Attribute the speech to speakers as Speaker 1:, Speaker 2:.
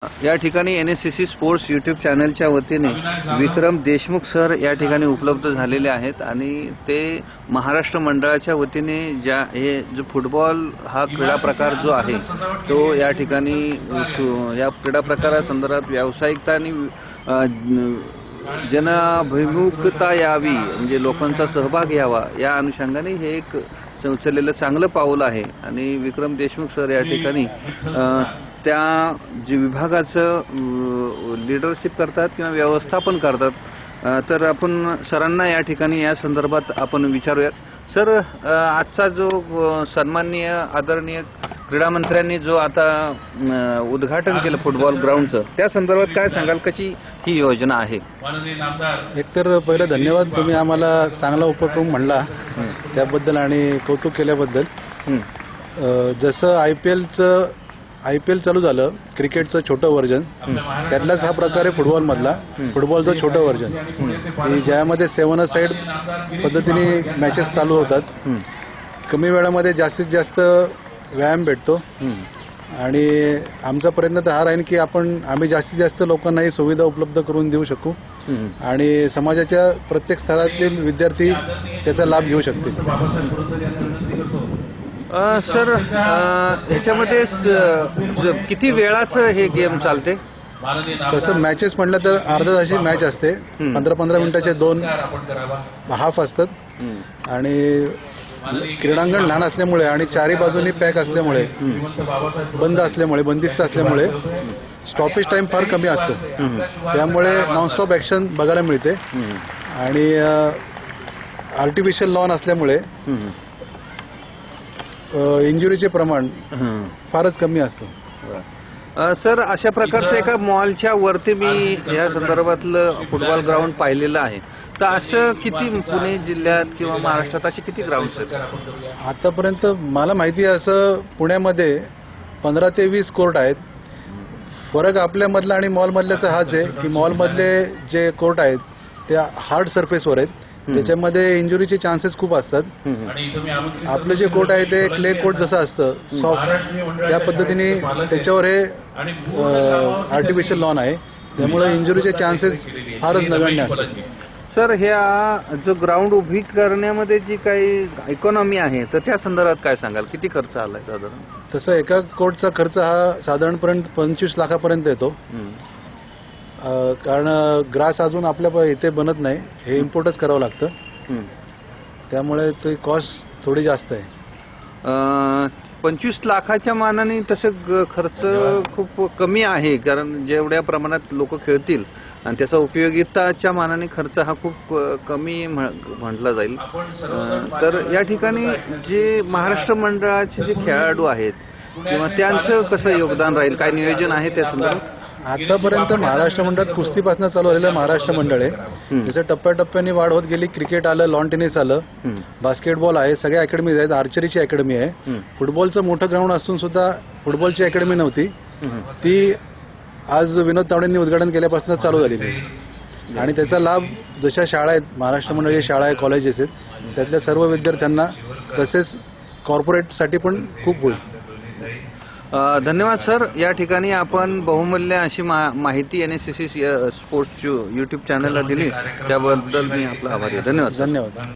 Speaker 1: या ठिकाणी NSCC sports YouTube चॅनलच्या वतीने विक्रम देशमुख सर या ठिकाणी उपलब्ध झालेले आहेत आणि ते महाराष्ट्र मंडळाच्या वतीने हे जो फुटबॉल हा क्रीडा प्रकार जो आहे तो या ठिकाणी या क्रीडा प्रकारासंदर्भात व्यावसायिकता आणि जनाभिमुखता यावी म्हणजे लोकांचा सहभाग यावा या अनुषंगाने हे एक उचललेलं चांगलं पाऊल आहे आणि विक्रम देशमुख सर या ठिकाणी त्या जे विभागाचं लीडरशिप करतात किंवा व्यवस्थापन करतात तर आपण सरांना या ठिकाणी या संदर्भात आपण विचारूयात। सर, आजचा जो सन्माननीय आदरणीय क्रीडा मंत्र्यांनी जो आता उद्घाटन केलं फुटबॉल ग्राउंडचं त्या संदर्भात काय सांगाल, कशी ही योजना आहे?
Speaker 2: एकतर पहिलं धन्यवाद, तुम्ही आम्हाला चांगला उपक्रम म्हणला त्याबद्दल आणि कौतुक केल्याबद्दल। जसं IPL चालू झालं, क्रिकेटचं छोटं व्हर्जन, त्यातलाच हा प्रकार आहे फुटबॉलमधला, फुटबॉलचं छोटं व्हर्जन की ज्यामध्ये 7 साइड पद्धतीने मॅचेस चालू होतात। कमी वेळामध्ये जास्तीत जास्त व्यायाम भेटतो आणि आमचा प्रयत्न तर हा राहील की आम्ही जास्तीत जास्त लोकांना ही सुविधा उपलब्ध करून देऊ शकू आणि समाजाच्या प्रत्येक स्तरातील विद्यार्थी त्याचा लाभ घेऊ शकतील।
Speaker 1: सर, ह्याच्यामध्ये किती वेळाचं हे गेम चालते?
Speaker 2: तसं मॅचेस म्हटलं तर अर्धा तासाची मॅच असते, 15-15 मिनिटाचे 2 हाफ असतात आणि क्रीडांगण लहान असल्यामुळे आणि चारी बाजूनी पॅक असल्यामुळे, बंदिस्त असल्यामुळे स्टॉपेज टाइम फार कमी असतो, त्यामुळे नॉनस्टॉप ॲक्शन बघायला मिळते आणि आर्टिफिशियल लॉन असल्यामुळे इंजुरीचे प्रमाण फारच कमी असतं।
Speaker 1: सर, अशा प्रकारच्या एका मॉलच्या वरती मी या संदर्भातलं फुटबॉल ग्राउंड पाहिलेलं आहे, तर असं किती पुणे जिल्ह्यात किंवा महाराष्ट्रात असे किती ग्राउंड्स आहेत?
Speaker 2: आतापर्यंत मला माहिती आहे असं पुण्यामध्ये 15 ते 20 कोर्ट आहेत। फरक आपल्यामधला आणि मॉलमधल्याचा हाच आहे की मॉलमधले जे कोर्ट आहेत ते हार्ड सरफेसवर आहेत, त्याच्यामध्ये इंजुरीचे चान्सेस खूप असतात। आपलं जे कोर्ट आहे ते क्ले कोर्ट जसं असतं सॉफ्ट, त्या पद्धतीने त्याच्यावर हे आर्टिफिशियल लॉन आहे, त्यामुळे इंजुरीचे चान्सेस फारच नगण्य असतात।
Speaker 1: सर, ह्या जो ग्राउंड उभी करण्यामध्ये जी काही इकॉनॉमी आहे तर त्या संदर्भात काय सांगाल, किती खर्च आलाय साधारण?
Speaker 2: तसं एका कोर्टचा खर्च हा साधारणपर्यंत 25 लाखापर्यंत येतो, कारण ग्रास अजून आपल्या इथे बनत नाही, हे इम्पोर्टच करावं लागतं, त्यामुळे ते कॉस्ट थोडी जास्त आहे।
Speaker 1: 25 लाखाच्या मानाने तसं खर्च खूप कमी आहे, कारण जेवढ्या प्रमाणात लोक खेळतील आणि त्याचा उपयोगिताच्या मानाने खर्च हा खूप कमी म्हटला जाईल। तर या ठिकाणी जे महाराष्ट्र मंडळाचे जे खेळाडू आहेत किंवा त्यांचं कसं योगदान राहील, काय नियोजन आहे त्या संदर्भात?
Speaker 2: आतापर्यंत महाराष्ट्र मंडळात कुस्तीपासून चालू झालेलं महाराष्ट्र मंडळ आहे, जसं टप्प्याटप्प्याने वाढ होत गेली। क्रिकेट आलं, लॉन टेनिस आलं, बास्केटबॉल आहे, सगळ्या अकॅडमीज आहेत, आर्चरीची अकॅडमी आहे। फुटबॉलचं मोठं ग्राउंड असून सुद्धा फुटबॉलची अकॅडमी नव्हती, ती आज विनोद तावडेंनी उद्घाटन केल्यापासून चालू झालेली आहे आणि त्याचा लाभ जशा शाळा आहेत, महाराष्ट्र मंडळाची शाळा आहे, कॉलेजेस आहेत, त्यातल्या सर्व विद्यार्थ्यांना तसेच कॉर्पोरेटसाठी पण खूप होईल।
Speaker 1: धन्यवाद सर। या ठिकाणी आपण बहुमूल्य अशी माहिती NSCC स्पोर्ट्स यूट्यूब चॅनलला दिली, त्याबद्दल मी आपला आभारी आहे। धन्यवाद।